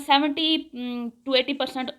70 to 80%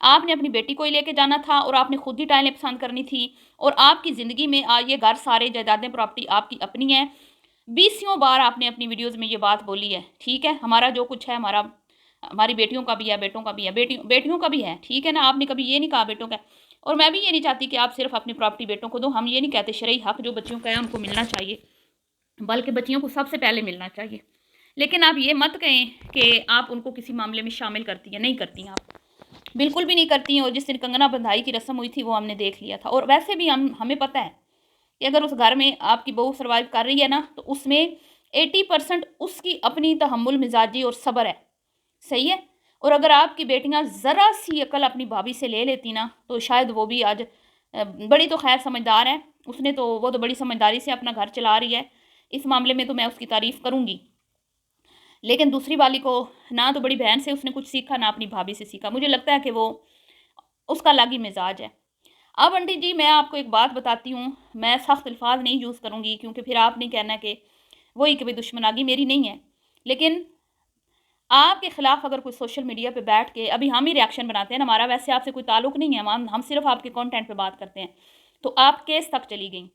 آپ نے اپنی بیٹی کو ہی لے کے جانا تھا اور آپ نے خود ہی ٹائلیں پسند کرنی تھی، اور آپ کی زندگی میں یہ گھر سارے جائیدادیں پراپرٹی آپ کی اپنی ہیں۔ بیسیوں بار آپ نے اپنی ویڈیوز میں یہ بات بولی ہے، ٹھیک ہے، ہمارا جو کچھ ہے ہماری بیٹیوں کا بھی ہے، بیٹوں کا بھی ہے، بیٹیوں کا بھی ہے، ٹھیک ہے نا، آپ نے کبھی یہ نہیں کہا بیٹوں کا، اور میں بھی یہ نہیں چاہتی کہ آپ صرف اپنی پراپرٹی بیٹوں کو دو، ہم یہ نہیں کہتے شرعی حق جو بچیوں کا ہے ان کو ملنا چاہیے، بلکہ بچیوں کو سب سے پہلے ملنا چاہیے، لیکن آپ یہ مت کہیں کہ آپ ان کو کسی معاملے میں شامل کرتی ہیں، نہیں کرتی ہیں، آپ بالکل بھی نہیں کرتی ہیں، اور جس دن کنگنا بندھائی کی رسم ہوئی تھی وہ ہم نے دیکھ لیا تھا، اور ویسے بھی ہمیں پتہ ہے کہ اگر اس گھر میں آپ کی بہو سروائیو کر رہی ہے نا تو اس میں 80% اس کی اپنی تحمل مزاجی اور صبر ہے، صحیح ہے، اور اگر آپ کی بیٹیاں ذرا سی عقل اپنی بھابھی سے لے لیتی نا تو شاید وہ بھی آج بڑی تو خیر سمجھدار ہے، وہ تو بڑی سمجھداری سے اپنا گھر چلا رہی ہے، اس معاملے میں تو میں اس کی تعریف کروں گی، لیکن دوسری والی کو نہ تو بڑی بہن سے اس نے کچھ سیکھا نہ اپنی بھابھی سے سیکھا، مجھے لگتا ہے کہ وہ اس کا الگ ہی مزاج ہے۔ اب آنٹی جی میں آپ کو ایک بات بتاتی ہوں، میں سخت الفاظ نہیں یوز کروں گی کیونکہ پھر آپ نہیں کہنا کہ وہی کہ دشمن آگی میری نہیں ہے، لیکن آپ کے خلاف اگر کوئی سوشل میڈیا پہ بیٹھ کے ابھی ہم ہی ریاکشن بناتے ہیں، ہمارا ویسے آپ سے کوئی تعلق نہیں ہے، ہم صرف آپ کے کانٹینٹ پہ بات کرتے ہیں، تو آپ کیس تک چلی گئیں،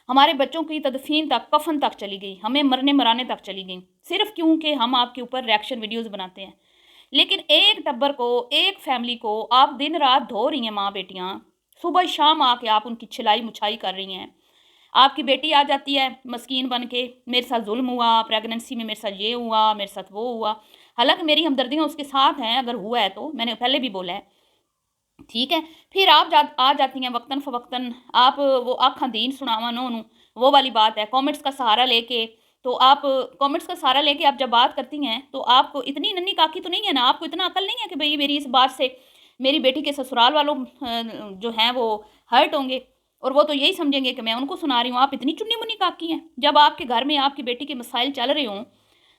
ہمارے بچوں کی تدفین تک، کفن تک چلی گئی، ہمیں مرنے مرانے تک چلی گئیں، صرف کیوں کہ ہم آپ کے اوپر ریاکشن ویڈیوز بناتے ہیں، لیکن ایک ٹبر کو، ایک فیملی کو آپ دن رات دھو رہی ہیں، ماں بیٹیاں صبح شام آ کے آپ ان کی چھلائی مچھائی کر رہی ہیں، آپ کی بیٹی آ جاتی ہے مسکین بن کے میرے ساتھ ظلم ہوا، پریگننسی میں میرے ساتھ یہ ہوا، میرے ساتھ وہ ہوا، حالانکہ میری ہمدردیاں اس کے ساتھ ہیں، اگر ہوا ہے تو میں نے پہلے بھی بولا ہے، ٹھیک ہے، پھر آپ آ جاتی ہیں وقتاً فوقتاً، آپ وہ آنکھاں دین سناوا نو وہ والی بات ہے، کامنٹس کا سہارا لے کے، تو آپ کامنٹس کا سہارا لے کے آپ جب بات کرتی ہیں تو آپ کو اتنی ننھی کاکی تو نہیں ہے نا، آپ کو اتنا عقل نہیں ہے کہ بھئی میری اس بات سے میری بیٹی کے سسرال والوں جو ہیں وہ ہرٹ ہوں گے، اور وہ تو یہی سمجھیں گے کہ میں ان کو سنا رہی ہوں، آپ اتنی چنی منی کاکی ہیں، جب آپ کے گھر میں آپ کی بیٹی کے مسائل چل رہے ہوں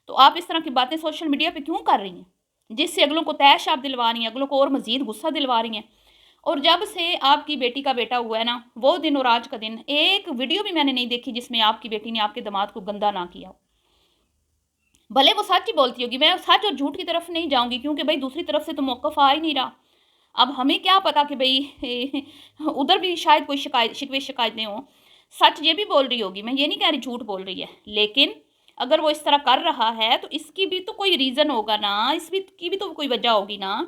تو آپ اس طرح کی باتیں سوشل میڈیا پہ کیوں کر رہی ہیں، جس سے اگلوں کو تیش آپ دلوا رہی ہیں، اگلوں کو اور مزید غصہ دلوا رہی ہیں، اور جب سے آپ کی بیٹی کا بیٹا ہوا ہے نا، وہ دن اور آج کا دن ایک ویڈیو بھی میں نے نہیں دیکھی جس میں آپ کی بیٹی نے آپ کے داماد کو گندا نہ کیا ہو، بھلے وہ سچ ہی بولتی ہوگی، میں سچ اور جھوٹ کی طرف نہیں جاؤں گی کیونکہ بھائی دوسری طرف سے تو موقف آ ہی نہیں رہا، اب ہمیں کیا پتا کہ بھئی ادھر بھی شاید کوئی شکایتیں ہوں، سچ یہ بھی بول رہی ہوگی، میں یہ نہیں کہہ رہی جھوٹ بول رہی ہے، لیکن اگر وہ اس طرح کر رہا ہے تو اس کی بھی تو کوئی ریزن ہوگا نا، کی بھی تو کوئی وجہ ہوگی نا،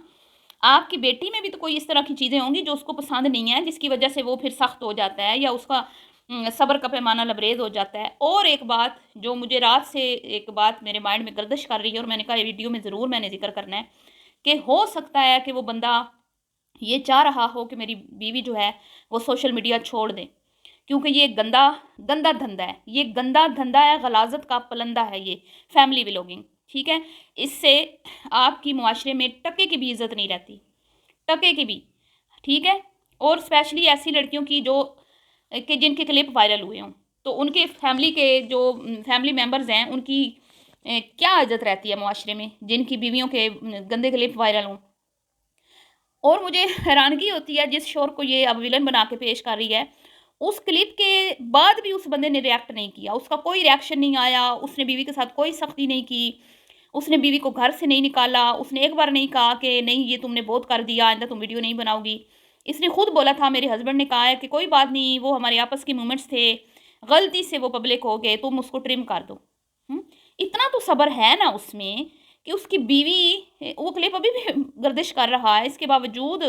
آپ کی بیٹی میں بھی تو کوئی اس طرح کی چیزیں ہوں گی جو اس کو پسند نہیں ہے، جس کی وجہ سے وہ پھر سخت ہو جاتا ہے یا اس کا صبر کا پیمانہ لبریز ہو جاتا ہے، اور ایک بات جو مجھے رات سے ایک بات میرے مائنڈ میں گردش کر رہی ہے اور میں نے کہا یہ ویڈیو میں ضرور میں نے ذکر کرنا ہے کہ ہو سکتا ہے کہ وہ بندہ یہ چاہ رہا ہو کہ میری بیوی جو ہے وہ سوشل میڈیا چھوڑ دے، کیونکہ یہ گندا دھندا ہے، یہ گندا دھندا ہے، غلاظت کا پلندہ ہے یہ فیملی ولاگنگ، ٹھیک ہے، اس سے آپ کی معاشرے میں ٹکے کی بھی عزت نہیں رہتی، ٹکے کی بھی، ٹھیک ہے، اور اسپیشلی ایسی لڑکیوں کی جو کہ جن کے کلپ وائرل ہوئے ہوں تو ان کے فیملی کے جو فیملی ممبرز ہیں ان کی کیا عزت رہتی ہے معاشرے میں جن کی بیویوں کے گندے کلپ وائرل ہوں، اور مجھے حیرانگی ہوتی ہے جس شور کو یہ اب ولن بنا کے پیش کر رہی ہے، اس کلپ کے بعد بھی اس بندے نے ریاکٹ نہیں کیا، اس کا کوئی ریاکشن نہیں آیا، اس نے بیوی کے ساتھ کوئی سختی نہیں کی، اس نے بیوی کو گھر سے نہیں نکالا، اس نے ایک بار نہیں کہا کہ نہیں یہ تم نے بہت کر دیا، آئندہ تم ویڈیو نہیں بناؤ گی، اس نے خود بولا تھا، میرے ہسبینڈ نے کہا ہے کہ کوئی بات نہیں، وہ ہمارے آپس کے مومنٹس تھے، غلطی سے وہ پبلک ہو گئے، تم اس کو ٹرم کر دو، اتنا تو صبر ہے نا اس میں کہ اس کی بیوی، وہ کلپ ابھی بھی گردش کر رہا ہے، اس کے باوجود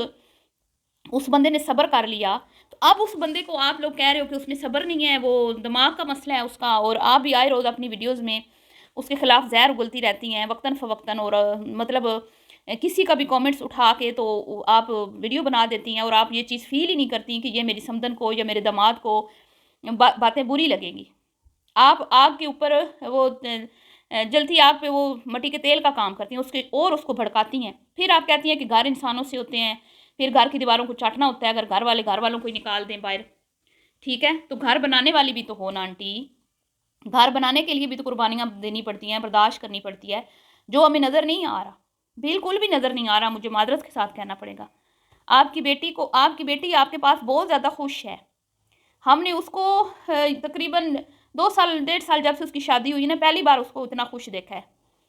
اس بندے نے صبر کر لیا، تو اب اس بندے کو آپ لوگ کہہ رہے ہو کہ اس نے صبر نہیں ہے، وہ دماغ کا مسئلہ ہے اس کا، اور آپ بھی آئے روز اپنی ویڈیوز میں اس کے خلاف زہر اگلتی رہتی ہیں وقتاً فوقتاً، اور مطلب کسی کا بھی کامنٹس اٹھا کے تو آپ ویڈیو بنا دیتی ہیں، اور آپ یہ چیز فیل ہی نہیں کرتی کہ یہ میری سمدن کو یا میرے داماد کو باتیں بری لگیں گی، آپ آگ کے اوپر وہ جلتی آگ پہ وہ مٹی کے تیل کا کام کرتی ہیں، اس کو بھڑکاتی ہیں، پھر آپ کہتی ہیں کہ گھر انسانوں سے ہوتے ہیں، پھر گھر کی دیواروں کو چاٹنا ہوتا ہے اگر گھر والوں کو ہی نکال دیں باہر، ٹھیک ہے، تو گھر بنانے والی بھی تو ہو نا آنٹی، گھر بنانے کے لیے بھی تو قربانیاں دینی پڑتی ہیں، برداشت کرنی پڑتی ہے، جو ہمیں نظر نہیں آ رہا، بالکل بھی نظر نہیں آ رہا، مجھے معذرت کے ساتھ کہنا پڑے گا، آپ کی بیٹی آپ کے پاس بہت زیادہ خوش ہے، ہم نے اس کو تقریباً 2 سال 1.5 سال جب سے اس کی شادی ہوئی نا، پہلی بار اس کو اتنا خوش دیکھا ہے،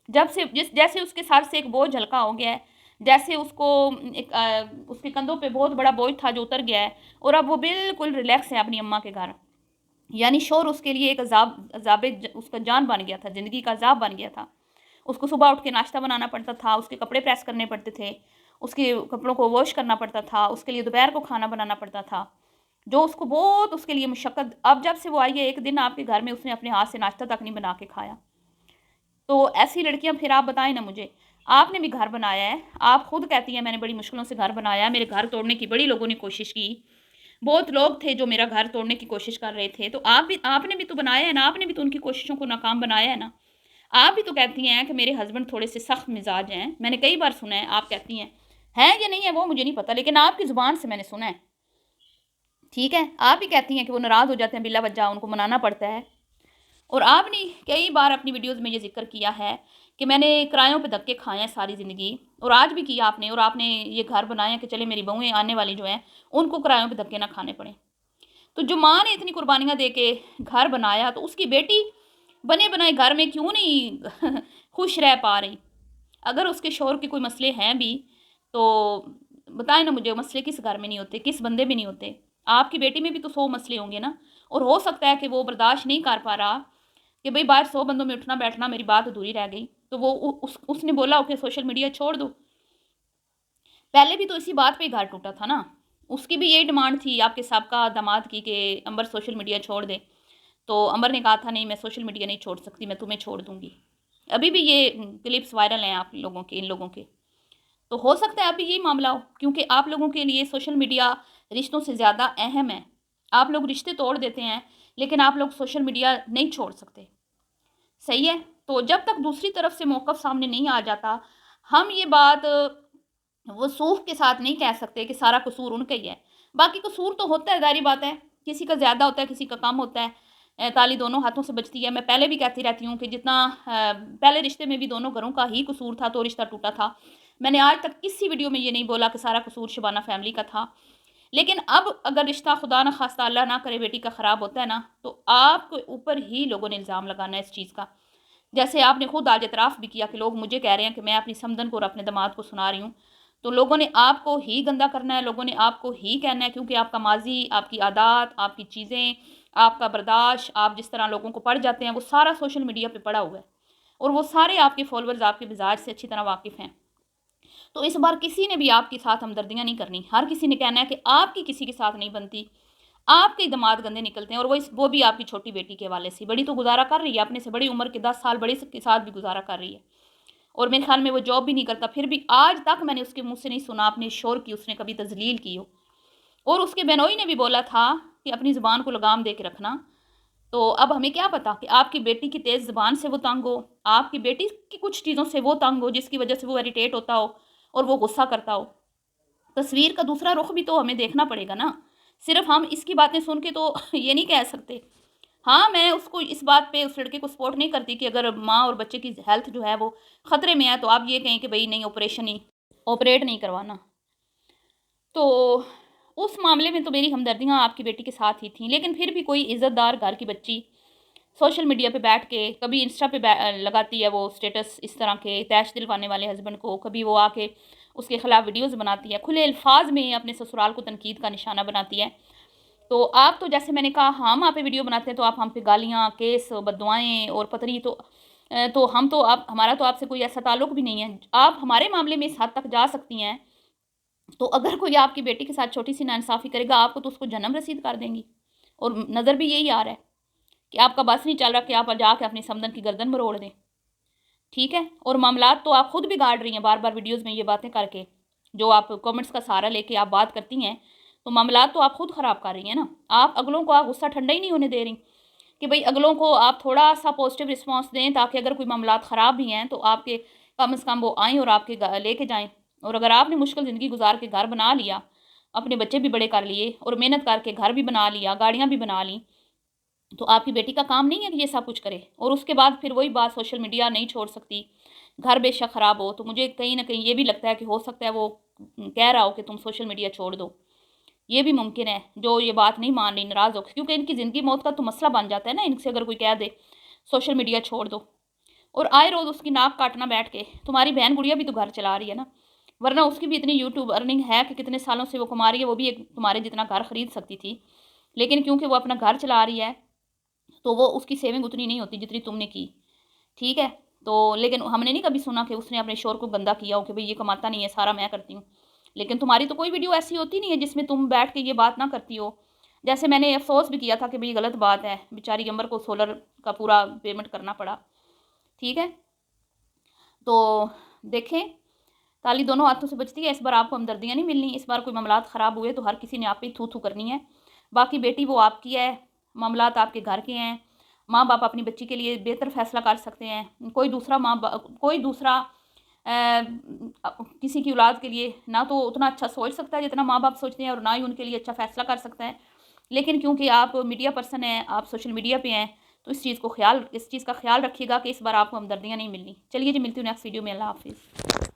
جیسے اس کے سر سے ایک بوجھ ہلکا ہو گیا ہے، جیسے اس کو اس کے کندھوں پہ بہت بڑا بوجھ تھا جو اتر گیا ہے، اور اب وہ بالکل ریلیکس ہے اپنی اماں کے گھر. یعنی شور اس کے لیے ایک عذاب اس کا جان بن گیا تھا، زندگی کا عذاب بن گیا تھا. اس کو صبح اٹھ کے ناشتہ بنانا پڑتا تھا، اس کے کپڑے پریس کرنے پڑتے تھے، اس کے کپڑوں کو واش کرنا پڑتا تھا، اس کے لیے دوپہر کو کھانا بنانا پڑتا تھا، جو اس کو بہت اس کے لیے مشقت. اب جب سے وہ آئی ہے، ایک دن آپ کے گھر میں اس نے اپنے ہاتھ سے ناشتہ تک نہیں بنا کے کھایا. تو ایسی لڑکیاں پھر آپ بتائیں نا مجھے. آپ نے بھی گھر بنایا ہے، آپ خود کہتی ہیں میں نے بڑی مشکلوں سے گھر بنایا ہے، میرے گھر توڑنے کی بڑی لوگوں نے کوشش کی، بہت لوگ تھے جو میرا گھر توڑنے کی کوشش کر رہے تھے. تو آپ نے بھی تو بنایا ہے نا، آپ نے بھی تو ان کی کوششوں کو ناکام بنایا ہے نا. آپ بھی تو کہتی ہیں کہ میرے ہسبینڈ تھوڑے سے سخت مزاج ہیں، میں نے کئی بار سنا ہے آپ کہتی ہیں یا نہیں ہے وہ مجھے نہیں پتا، لیکن آپ کی زبان سے میں نے سنا ہے. ٹھیک ہے، آپ بھی کہتی ہیں کہ وہ ناراض ہو جاتے ہیں بلا وجہ، ان کو منانا پڑتا ہے. اور آپ نے کئی بار اپنی ویڈیوز میں یہ ذکر کیا ہے کہ میں نے کرایوں پہ دھکے کھائے ہیں ساری زندگی، اور آج بھی کیا آپ نے، اور آپ نے یہ گھر بنائے ہیں کہ چلے میری بہویں آنے والی جو ہیں ان کو کرایوں پہ دھکے نہ کھانے پڑیں. تو جو ماں نے اتنی قربانیاں دے کے گھر بنایا، تو اس کی بیٹی بنے بنائے گھر میں کیوں نہیں خوش رہ پا رہی؟ اگر اس کے شوہر کے کوئی مسئلے ہیں بھی تو بتائیں نا مجھے، مسئلے کس گھر میں نہیں ہوتے، کس بندے میں نہیں ہوتے؟ آپ کی بیٹی میں بھی تو 100 مسئلے ہوں گے نا. اور ہو سکتا ہے کہ وہ برداشت نہیں کر پا رہا کہ بھئی باہر 100 بندوں میں اٹھنا بیٹھنا میری بات ادھوری رہ گئی، تو وہ اس نے بولا کہ سوشل میڈیا چھوڑ دو. پہلے بھی تو اسی بات پہ گھر ٹوٹا تھا نا. اس کی بھی یہی ڈیمانڈ تھی آپ کے سابقہ داماد کی کہ امبر سوشل میڈیا چھوڑ دے. تو امبر نے کہا تھا نہیں میں سوشل میڈیا نہیں چھوڑ سکتی، میں تمہیں چھوڑ دوں گی. ابھی بھی یہ کلپس وائرل ہیں آپ لوگوں کے، ان لوگوں کے. تو ہو سکتا ہے ابھی یہی معاملہ ہو، کیونکہ آپ لوگوں کے لیے سوشل میڈیا رشتوں سے زیادہ اہم ہے. آپ لوگ رشتے توڑ دیتے ہیں لیکن آپ لوگ سوشل میڈیا نہیں چھوڑ سکتے. صحیح ہے. تو جب تک دوسری طرف سے موقف سامنے نہیں آ جاتا، ہم یہ بات وثوق کے ساتھ نہیں کہہ سکتے کہ سارا قصور ان کا ہی ہے. باقی قصور تو ہوتا ہے، ظاہری بات ہے، کسی کا زیادہ ہوتا ہے کسی کا کم ہوتا ہے. تالی دونوں ہاتھوں سے بچتی ہے. میں پہلے بھی کہتی رہتی ہوں کہ جتنا پہلے رشتے میں بھی دونوں گھروں کا ہی قصور تھا تو رشتہ ٹوٹا تھا. میں نے آج تک کسی ویڈیو میں یہ نہیں بولا کہ سارا قصور شبانہ فیملی کا تھا. لیکن اب اگر رشتہ خدا نہ خواستہ اللہ نہ کرے بیٹی کا خراب ہوتا ہے نا، تو آپ کے اوپر ہی لوگوں نے الزام لگانا ہے اس چیز کا. جیسے آپ نے خود آج اعتراف بھی کیا کہ لوگ مجھے کہہ رہے ہیں کہ میں اپنی سمدن کو اور اپنے داماد کو سنا رہی ہوں. تو لوگوں نے آپ کو ہی گندا کرنا ہے، لوگوں نے آپ کو ہی کہنا ہے، کیونکہ آپ کا ماضی، آپ کی عادات، آپ کی چیزیں، آپ کا برداشت، آپ جس طرح لوگوں کو پڑھ جاتے ہیں، وہ سارا سوشل میڈیا پہ پڑا ہوا ہے. اور وہ سارے آپ کے فالورز آپ کے مزاج سے اچھی طرح واقف ہیں. تو اس بار کسی نے بھی آپ کے ساتھ ہمدردیاں نہیں کرنی. ہر کسی نے کہنا ہے کہ آپ کی کسی کے ساتھ نہیں بنتی، آپ کے دماد گندے نکلتے ہیں. اور وہ بھی آپ کی چھوٹی بیٹی کے حوالے سے. بڑی تو گزارا کر رہی ہے اپنے سے بڑی عمر کے، 10 سال بڑے کے ساتھ بھی گزارا کر رہی ہے، اور میرے خیال میں وہ جاب بھی نہیں کرتا. پھر بھی آج تک میں نے اس کے منہ سے نہیں سنا اپنے شور کی اس نے کبھی تذلیل کی ہو. اور اس کے بہنوئی نے بھی بولا تھا کہ اپنی زبان کو لگام دے کے رکھنا. تو اب ہمیں کیا پتا کہ آپ کی بیٹی کی تیز زبان سے وہ تنگ ہو، آپ کی بیٹی کی کچھ چیزوں سے وہ تنگ ہو جس کی وجہ سے وہ اریٹیٹ ہوتا ہو اور وہ غصہ کرتا ہو. تصویر کا دوسرا رخ بھی تو ہمیں دیکھنا پڑے گا نا. صرف ہم اس کی باتیں سن کے تو یہ نہیں کہہ سکتے. ہاں میں اس کو اس بات پہ اس لڑکے کو سپورٹ نہیں کرتی کہ اگر ماں اور بچے کی ہیلتھ جو ہے وہ خطرے میں ہے تو آپ یہ کہیں کہ بھئی نہیں آپریٹ نہیں کروانا. تو اس معاملے میں تو میری ہمدردیاں آپ کی بیٹی کے ساتھ ہی تھیں. لیکن پھر بھی کوئی عزت دار گھر کی بچی سوشل میڈیا پہ بیٹھ کے کبھی انسٹا پہ لگاتی ہے وہ سٹیٹس اس طرح کے تیش دلوانے والے ہسبینڈ کو، کبھی وہ آ کے اس کے خلاف ویڈیوز بناتی ہے، کھلے الفاظ میں اپنے سسرال کو تنقید کا نشانہ بناتی ہے. تو آپ تو جیسے میں نے کہا ہم آپ پہ ویڈیو بناتے ہیں تو آپ ہم پہ گالیاں، کیس، بددعائیں اور پتری. تو ہم تو ہمارا تو آپ سے کوئی ایسا تعلق بھی نہیں ہے. آپ ہمارے معاملے میں اس حد تک جا سکتی ہیں. تو اگر کوئی آپ کی بیٹی کے ساتھ چھوٹی سی ناانصافی کرے گا آپ کو، تو اس کو جنم رسید کر دیں گی. اور نظر بھی یہی آ رہا ہے کہ آپ کا بس نہیں چل رہا کہ آپ جا کے اپنی سمدن کی گردن مروڑ دیں. ٹھیک ہے. اور معاملات تو آپ خود بگاڑ رہی ہیں بار بار ویڈیوز میں یہ باتیں کر کے، جو آپ کامنٹس کا سہارا لے کے آپ بات کرتی ہیں. تو معاملات تو آپ خود خراب کر رہی ہیں نا. آپ اگلوں کو آپ غصہ ٹھنڈا ہی نہیں ہونے دے رہی کہ بھئی اگلوں کو آپ تھوڑا سا پازیٹیو رسپانس دیں، تاکہ اگر کوئی معاملات خراب بھی ہیں تو آپ کے کم از کم وہ آئیں اور آپ کے لے کے جائیں. اور اگر آپ نے مشکل زندگی گزار کے گھر بنا لیا، اپنے بچے بھی بڑے کر لیے اور محنت کر کے گھر بھی بنا لیا، گاڑیاں بھی بنا لیں، تو آپ کی بیٹی کا کام نہیں ہے کہ یہ سب کچھ کرے. اور اس کے بعد پھر وہی بات سوشل میڈیا نہیں چھوڑ سکتی، گھر بے شک خراب ہو. تو مجھے کہیں نہ کہیں یہ بھی لگتا ہے کہ ہو سکتا ہے وہ کہہ رہا ہو کہ تم سوشل میڈیا چھوڑ دو. یہ بھی ممکن ہے جو یہ بات نہیں مان رہی ناراض ہو، کیونکہ ان کی زندگی موت کا تو مسئلہ بن جاتا ہے نا ان سے اگر کوئی کہہ دے سوشل میڈیا چھوڑ دو. اور آئے روز اس کی ناک کاٹنا بیٹھ کے. تمہاری بہن گڑیا بھی تو گھر چلا رہی ہے نا. ورنہ اس کی بھی اتنی یوٹیوب ارننگ ہے کہ کتنے سالوں سے وہ کما رہی ہے، وہ بھی ایک تمہارے جتنا گھر خرید سکتی تھی، لیکن کیونکہ وہ اپنا گھر چلا رہی ہے تو وہ اس کی سیونگ اتنی نہیں ہوتی جتنی تم نے کی، ٹھیک ہے؟ تو لیکن ہم نے نہیں کبھی سنا کہ اس نے اپنے شوہر کو گندا کیا ہو کہ بھئی یہ کماتا نہیں ہے، سارا میں کرتی ہوں، لیکن تمہاری تو کوئی ویڈیو ایسی ہوتی نہیں ہے جس میں تم بیٹھ کے یہ بات نہ کرتی ہو۔ جیسے میں نے افسوس بھی کیا تھا کہ بھئی غلط بات ہے، بیچاری عمر کو سولر کا پورا پیمنٹ کرنا پڑا، ٹھیک ہے؟ تو دیکھیں تالی دونوں ہاتھوں سے بچتی ہے، اس بار آپ کو ہمدردیاں نہیں ملنی، اس بار کوئی معاملات خراب ہوئے تو ہر کسی نے آپ پہ تھو تھو کرنی ہے، باقی بیٹی وہ آپ کی ہے، معاملات آپ کے گھر کے ہیں، ماں باپ اپنی بچی کے لیے بہتر فیصلہ کر سکتے ہیں، کوئی دوسرا کسی کی اولاد کے لیے نہ تو اتنا اچھا سوچ سکتا ہے جتنا ماں باپ سوچتے ہیں، اور نہ ہی ان کے لیے اچھا فیصلہ کر سکتا ہے، لیکن کیونکہ آپ میڈیا پرسن ہیں، آپ سوشل میڈیا پہ ہیں، تو اس چیز کا خیال رکھیے گا کہ اس بار آپ کو ہمدردیاں نہیں ملنی۔ چلیے جی، ملتی ہوں نیکسٹ ویڈیو میں، اللہ حافظ۔